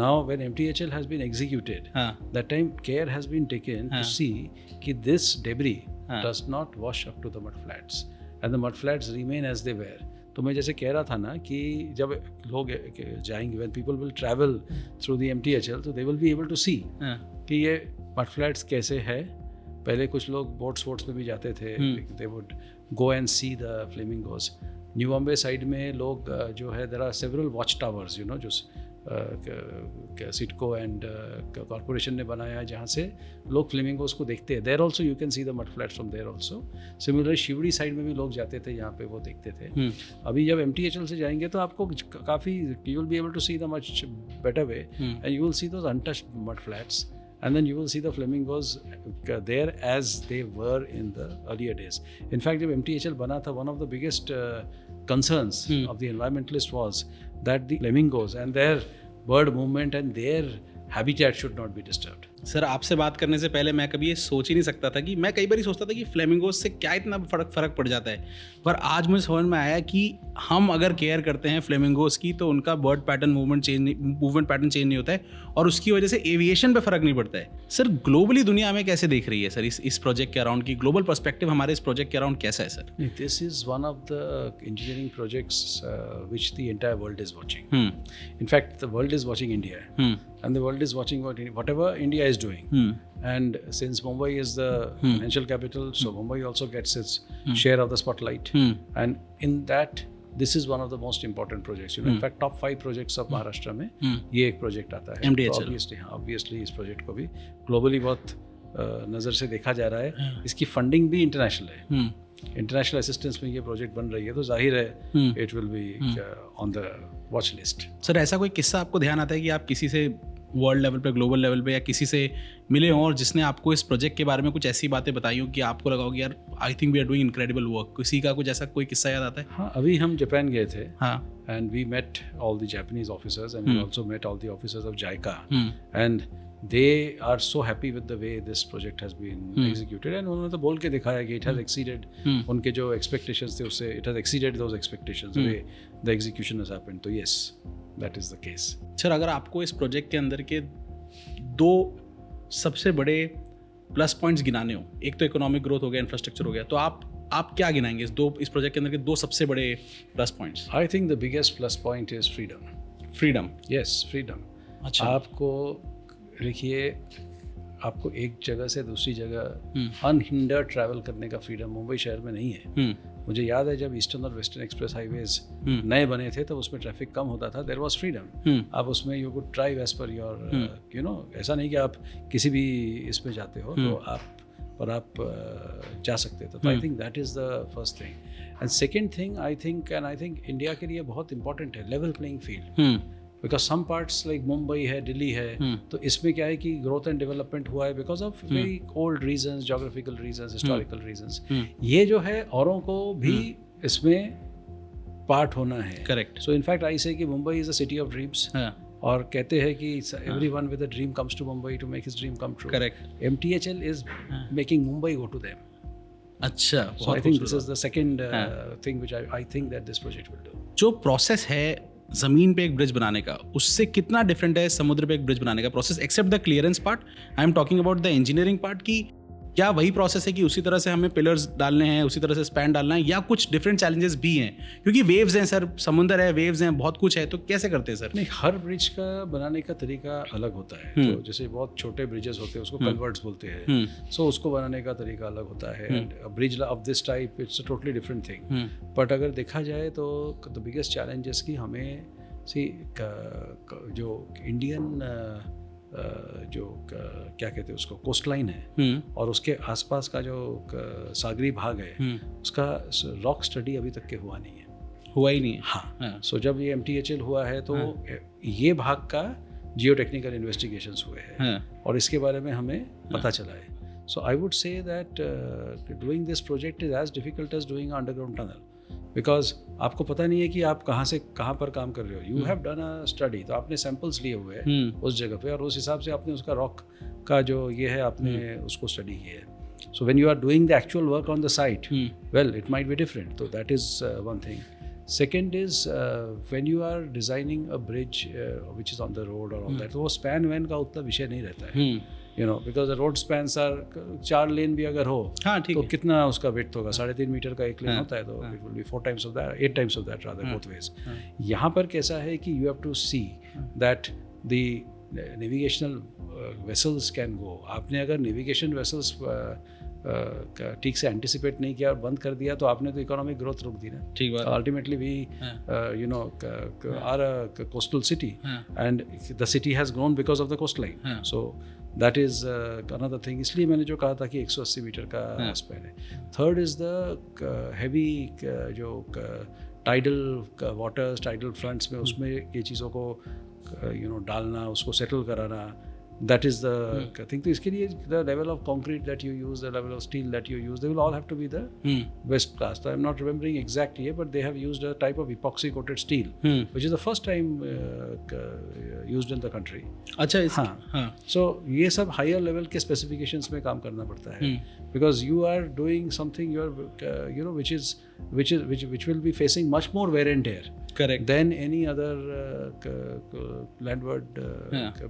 Now, when MTHL has been executed, that time care has been taken to see कि this debris does not wash up to the mud flats, and the mud flats remain as they were. तो मैं जैसे कह रहा था ना कि जब लोग जाएंगे, when people will travel through the MTHL, तो they will be able to see कि ये mud flats कैसे है. पहले कुछ लोग बोट्स वोट्स में भी जाते थे. They would go and see the flamingos. New Bombay side में लोग जो है, there are several watch towers, you know, जो सिटको एंड कॉर्पोरेशन ने बनाया है, जहाँ से लोग फ्लेमिंगोस को देखते हैं. There also you can see the mud flats from there also. Similarly Sewri side में भी लोग जाते थे, यहाँ पे वो देखते थे. अभी जब MTHL से जाएंगे तो आपको काफ़ी you will be able to see the much better way and you will see those untouched mud flats. And then you will see the flamingos there as they were in the earlier days. In fact, जब MTHL बना था, one of the biggest concerns of the environmentalists was that the flamingos and their bird movement and their habitat should not be disturbed. Sir, आपसे बात करने से पहले मैं कभी ये सोच ही नहीं सकता था कि मैं कई बार ही सोचता था कि फ्लेमिंगोस से क्या इतना फ़र्क पड़ जाता है. पर आज मुझे समझ में आया कि हम अगर केयर करते हैं फ्लेमिंगोस की तो उनका bird pattern movement pattern change नहीं होता है और उसकी वजह से एविएशन पे फ़र्क नहीं पड़ता है. सर, ग्लोबली दुनिया में कैसे देख रही है सर इस प्रोजेक्ट के अराउंड की ग्लोबल पर्सपेक्टिव हमारे इस प्रोजेक्ट के अराउंड कैसा है sir? This is one of the engineering projects which the entire world is watching. In fact, the world is watching India, and the world is watching whatever India is doing. And since Mumbai is the financial capital, so Mumbai also gets its share of the spotlight. And in that, this is one of the most important projects. You know, in fact, top 5 projects of Maharashtra में ये एक project आता है. MTHL. Obviously इस project को भी globally बहुत नज़र से देखा जा रहा है. इसकी funding भी international है. इंटरनेशनल असिस्टेंस में ये प्रोजेक्ट बन रही है, तो जाहिर है it will be on the watch list. Sir, ऐसा कोई किस्सा आपको ध्यान आता है कि आप किसी से वर्ल्ड लेवल पे, ग्लोबल लेवल पे या किसी से मिले हों और जिसने आपको इस प्रोजेक्ट के बारे में कुछ ऐसी बातें बताई हो कि आपको लगा हो कि यार I think we are doing incredible work? किसी का कुछ ऐसा कोई किस्सा याद आता है? हाँ, अभी हम जापान गए थे. हाँ. And we met all the Japanese officers and we also met all the officers of JICA. And they are so happy with the way this project has been executed, and उन्होंने तो बोल के दिखाया कि it has exceeded उनके जो expectations थे उससे it has exceeded those expectations the way the execution has happened. तो yes, that is the case. Sir, अगर आपको इस प्रोजेक्ट के अंदर के 2 सबसे बड़े प्लस पॉइंट्स गिनाने हो, एक तो इकोनॉमिक ग्रोथ हो गया, इंफ्रास्ट्रक्चर हो गया, तो आप क्या गिनाएंगे इस प्रोजेक्ट के अंदर के 2 सबसे बड़े plus points? I think the biggest plus point is freedom. Freedom? Yes, freedom. अच्छा. आपको देखिए, आपको एक जगह से दूसरी जगह अनहिंडर्ड ट्रैवल करने का फ्रीडम मुंबई शहर में नहीं है. मुझे याद है जब ईस्टर्न और वेस्टर्न एक्सप्रेस हाईवेज नए बने थे तब उसमें ट्रैफिक कम होता था, देयर वाज फ्रीडम। अब उसमें you could drive as per your you know, ऐसा नहीं कि आप किसी भी इसमें जाते हो तो आप जा सकते थे। तो I think that is the first thing. And second thing I think India के लिए बहुत इंपॉर्टेंट है level playing field. Because some parts like Mumbai है, दिल्ली है, तो इसमें क्या है कि ग्रोथ एंड डेवलपमेंट हुआ है because of very old reasons, geographical reasons, historical reasons. ये जो है औरों को भी इसमें पार्ट होना है। करेक्ट। सो इनफैक्ट आई से कि Mumbai is a city of dreams, और कहते हैं कि everyone with a dream comes to Mumbai to make his dream come true. Correct. MTHL is making Mumbai go to them. अच्छा, So I think this is the second thing which I think that this project will do. जो process है ज़मीन पे एक bridge बनाने का, उससे कितना डिफरेंट है समुद्र पे एक ब्रिज बनाने का process, except the clearance part? I am talking about the engineering part की क्या वही प्रोसेस है कि उसी तरह से हमें पिलर्स डालने हैं, उसी तरह से स्पैन डालना है, या कुछ डिफरेंट चैलेंजेस भी हैं? क्योंकि वेव्स हैं सर, समुंदर है, वेव्स हैं, बहुत कुछ है, तो कैसे करते हैं सर? नहीं, हर ब्रिज का बनाने का तरीका अलग होता है। तो जैसे बहुत छोटे ब्रिजेस होते हैं उसको कल्वर्ट्स बोलते हैं, सो उसको बनाने का तरीका अलग होता है। And bridge of this type it's a totally different thing. But अगर देखा जाए तो द बिगेस्ट चैलेंजेस की हमें जो इंडियन जो क्या कहते हैं उसको कोस्ट लाइन है और उसके आसपास का जो सागरी भाग है उसका रॉक स्टडी अभी तक के हुआ नहीं है। हुआ ही नहीं है। हाँ। सो जब ये MTHL हुआ है तो ये भाग का जियो टेक्निकल इन्वेस्टिगेशंस हुए हैं और इसके बारे में हमें पता चला है। So I would say that doing this project is as difficult as doing underground tunnel, because आपको पता नहीं है कि आप कहाँ से कहाँ पर काम कर रहे हो। You have done a study, तो आपने सैंपल्स लिए हुए हैं उस जगह पे और उस हिसाब से आपने उसका रॉक का जो ये है आपने उसको स्टडी किया है। So when you are doing the actual work on the site, well it might be different. तो that is one thing. Second is when you are designing a bridge which is on the road or all that, तो वो span van का उतना विषय नहीं रहता है, you know, because the road spans are 4 लेन भी अगर हो तो कितना उसका width होगा, 3.5 मीटर का एक लेन होता है, तो it will be 4 times of that, 8 times of that rather, both ways. यहाँ पर कैसा है कि you have to see that the navigational vessels can go. आपने अगर navigation vessels ठीक से एंटिसिपेट नहीं किया और बंद कर दिया तो आपने तो इकोनॉमिक ग्रोथ रोक दी ना। ठीक बात। Ultimately we you know are a coastal city and the city has grown because of the coast line. So that is another thing. इसलिए मैंने जो कहा था कि 180 मीटर का स्पैन है। थर्ड इज द हैवी जो टाइडल वाटर्स, टाइडल फ्रंट्स में उसमें ये चीज़ों को यू नो डालना, उसको सेटल कराना, that is the thing. तो इसके लिए the level of concrete that you use, the level of steel that you use, they will all have to be the best class. So I'm not remembering exact here, but they have used a type of epoxy coated steel, which is the first time used in the country. अच्छा, हाँ. So ये सब higher level के specifications में काम करना पड़ता है, because you are doing something you are you know which will be facing much more wear and tear. Correct. Than any other landward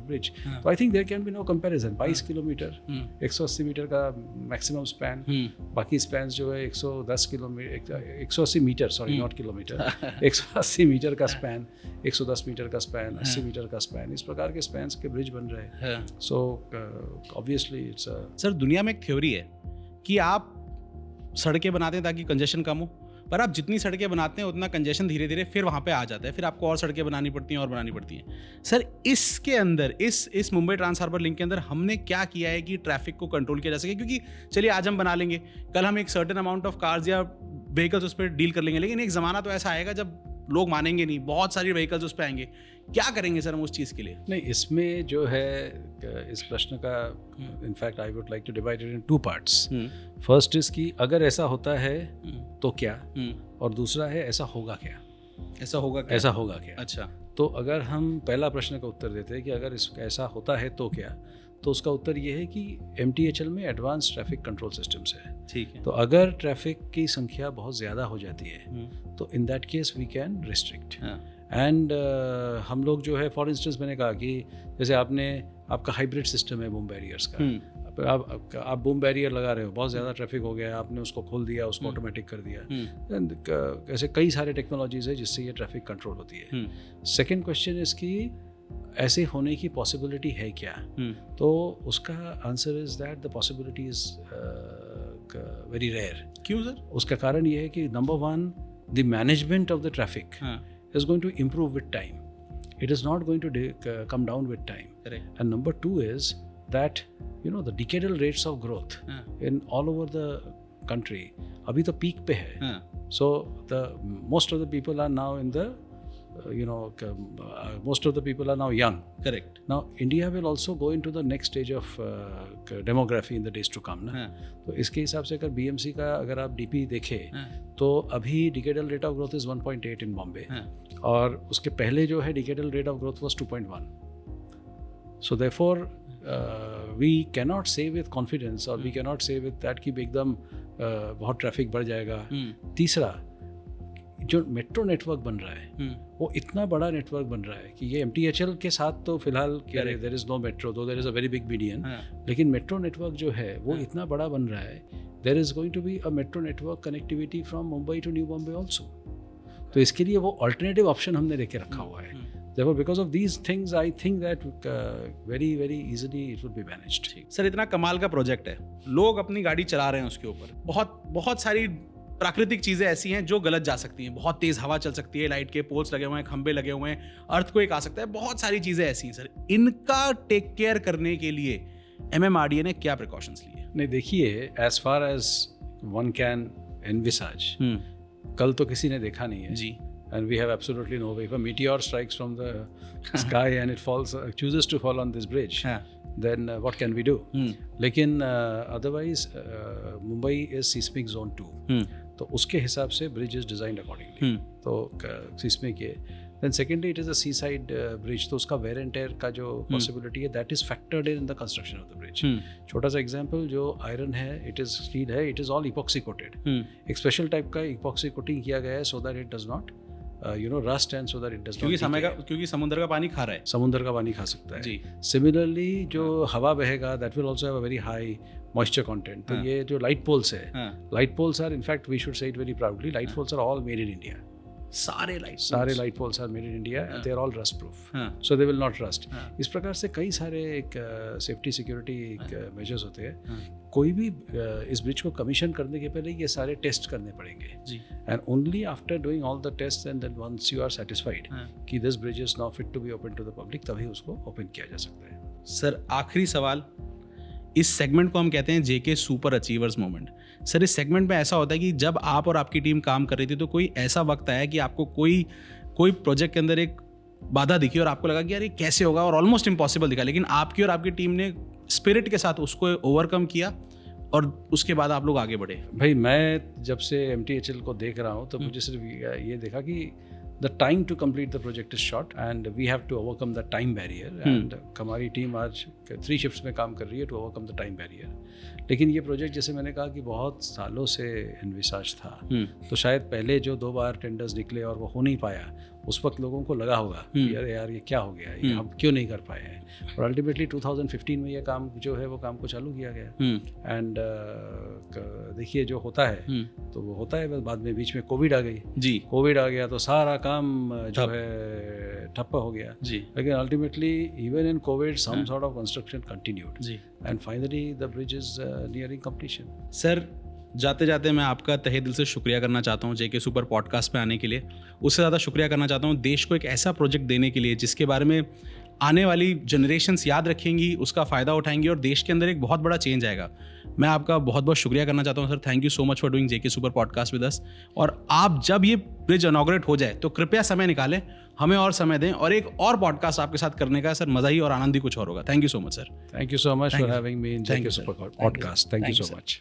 bridge. So I think there can be no comparison. 22 kilometre, 180 metre का maximum span, बाकी span जो है 110 kilometre, 180 metre, sorry not kilometre, 180 metre का span, 110 metre का span, 80 metre का span, इस प्रकार के स्पैन्स के ब्रिज बन रहे हैं। सो ऑब्वियसली इट्स सर, दुनिया में एक थ्योरी है कि आप सड़कें बनाते हैं ताकि कंजेशन कम हो, पर आप जितनी सड़कें बनाते हैं उतना कंजेशन धीरे धीरे फिर वहाँ पे आ जाता है, फिर आपको और सड़कें बनानी पड़ती हैं और बनानी पड़ती हैं। सर, इसके अंदर इस मुंबई ट्रांस हार्बर लिंक के अंदर हमने क्या किया है कि ट्रैफिक को कंट्रोल किया जा सके? क्योंकि चलिए आज हम बना लेंगे, कल हम एक सर्टेन अमाउंट ऑफ कार्स या व्हीकल्स उस पर डील कर लेंगे, लेकिन एक ज़माना तो ऐसा आएगा जब लोग मानेंगे नहीं, बहुत सारी व्हीकल्स उस पर आएंगे। क्या करेंगे सर हम उस चीज़ के लिए? नहीं, इसमें जो है इस प्रश्न का in fact I would like to divide it in 2 parts. First is कि अगर ऐसा होता है तो क्या, और दूसरा है ऐसा होगा क्या। ऐसा होगा क्या? ऐसा होगा क्या। अच्छा, तो अगर हम पहला प्रश्न का उत्तर देते हैं कि अगर ऐसा होता है तो क्या, तो उसका उत्तर ये है कि MTHL में एडवांस ट्रैफिक कंट्रोल सिस्टम्स है। ठीक है। तो अगर ट्रैफिक की संख्या बहुत ज़्यादा हो जाती है तो in that case we can restrict. And हम लोग जो है, फॉर इंस्टेंस मैंने कहा कि जैसे आपका हाइब्रिड सिस्टम है बूम बैरियर्स का, आप बूम बैरियर लगा रहे हो, बहुत ज़्यादा ट्रैफिक हो गया है, आपने उसको खोल दिया, उसको ऑटोमेटिक कर दिया। ऐसे कई सारे टेक्नोलॉजीज़ है जिससे ये ट्रैफिक कंट्रोल होती है। सेकेंड क्वेश्चन इज़ कि ऐसे होने की पॉसिबिलिटी है क्या? तो उसका answer is that the possibility is very rare. क्यों सर? उसका कारण ये है कि number one, the management of the traffic हाँ, is going to improve with time. It is not going to come down with time. correct. And number two is that the decadal rates of growth हाँ, in all over the country अभी तो peak पे है. हाँ, So most of the people are now in the most of the people are now young. correct. Now India will also go into the next stage of demography in the days to come ना. हाँ, तो इसके हिसाब से अगर BMC का अगर आप DP देखें हाँ, तो अभी decadal rate of growth is 1.8 in Bombay. हाँ, और उसके पहले जो है decadal rate of growth was 2.1. So therefore we cannot say with confidence or we cannot say with that कि एकदम बहुत ट्रैफिक बढ़ जाएगा. तीसरा, जो मेट्रो नेटवर्क बन रहा है वो इतना बड़ा नेटवर्क बन रहा है कि ये MTHL के साथ तो फिलहाल there is no metro, though there is a very big median, लेकिन मेट्रो नेटवर्क जो है वो इतना बड़ा बन रहा है. There is going to be a metro network connectivity from Mumbai to New Bombay also. तो इसके लिए वो अल्टरनेटिव ऑप्शन हमने लेके रखा हुआ है. Therefore, because of these things, I think that very, very easily it would be managed. Sir, इतना कमाल का प्रोजेक्ट है, लोग अपनी गाड़ी चला रहे हैं उसके ऊपर, बहुत सारी प्राकृतिक चीज़ें ऐसी हैं जो गलत जा सकती हैं. बहुत तेज़ हवा चल सकती है, लाइट के पोल्स लगे हुए हैं, खंबे लगे हुए हैं, अर्थक्वेक आ सकता है, बहुत सारी चीज़ें ऐसी हैं. सर, इनका टेक केयर करने के लिए MMRDA ने क्या प्रिकॉशंस लिए? नहीं, देखिए, as far as one can envisage, कल तो किसी ने देखा नहीं है जी. And we have absolutely no way. If a meteor strikes from the sky and it chooses to fall on this bridge, then what can we do? लेकिन otherwise Mumbai is seismic zone 2. तो उसके हिसाब से bridge is designed accordingly. तो seismic है. Then secondly, it is a seaside bridge. तो उसका wear and tear का जो possibility है, that is factored in the construction of the bridge. छोटा सा example, जो iron है, it is steel है, it is all epoxy coated. एक special type का epoxy coating किया गया है so that it does not rust and so that it does not decay. क्योंकि समुद्र का पानी खा रहा है. समुद्र का पानी खा सकता है जी. Similarly, जो हवा बहेगा, that will also have a very high moisture content. तो ये जो light poles है, light poles are, in fact, we should say it very proudly, light poles are all made in India. सारे light poles are made in India and they are all rust proof. So they will not rust. इस प्रकार से कई सारे एक safety security measures होते हैं. कोई भी इस ब्रिज को कमीशन करने के पहले ये सारे टेस्ट करने पड़ेंगे. And only after doing all the test and then once you are satisfied कि this bridge is now fit to be open to the public, तभी उसको ओपन किया जा सकता है. सर, आखिरी सवाल. इस सेगमेंट को हम कहते हैं JK super achievers moment. Sir, इस सेगमेंट में ऐसा होता है कि जब आप और आपकी टीम काम कर रही थी तो कोई ऐसा वक्त आया कि आपको कोई प्रोजेक्ट के अंदर एक बाधा दिखी और आपको लगा कि यार ये कैसे होगा, और ऑलमोस्ट इम्पॉसिबल दिखा, लेकिन आपकी और आपकी टीम ने स्पिरिट के साथ उसको ओवरकम किया और उसके बाद आप लोग आगे बढ़े. भाई, मैं जब से MTHL को देख रहा हूँ तो मुझे सिर्फ ये देखा कि the time to complete the project is short and we have to overcome the time barrier. And हमारी टीम आज 3 शिफ्ट्स में काम कर रही है to overcome the time barrier. लेकिन ये प्रोजेक्ट, जैसे मैंने कहा कि बहुत सालों से एनविसाज था, तो शायद पहले जो 2 बार टेंडर्स निकले और वो हो नहीं पाया, उस वक्त लोगों को लगा होगा कि यार ये क्या हो गया, ये हम क्यों नहीं कर पाए हैं. और अल्टीमेटली 2015 में ये काम जो है वो काम को चालू किया गया. एंड देखिए, जो होता है तो वो होता है. बाद में बीच में कोविड आ गई जी. कोविड आ गया तो सारा काम जो है ठप्प हो गया जी. लेकिन ultimately even in Covid some sort of construction continued जी. And finally the bridge is nearing completion. Sir, जाते जाते मैं आपका तहे दिल से शुक्रिया करना चाहता हूँ JK सुपर पॉडकास्ट पे आने के लिए. उससे ज़्यादा शुक्रिया करना चाहता हूँ देश को एक ऐसा प्रोजेक्ट देने के लिए जिसके बारे में आने वाली जनरेशन्स याद रखेंगी, उसका फ़ायदा उठाएंगी और देश के अंदर एक बहुत बड़ा चेंज आएगा. मैं आपका बहुत बहुत शुक्रिया करना चाहता हूँ sir. Thank you so much for doing JK super podcast with us. और आप जब ये ब्रिज इनॉग्रेट हो जाए तो कृपया समय निकालें, हमें और समय दें और एक और पॉडकास्ट आपके साथ करने का सर मज़ा ही और आनंद ही कुछ और होगा. Thank you so much sir. Thank you so much for having me in JK super podcast. Thank you so much.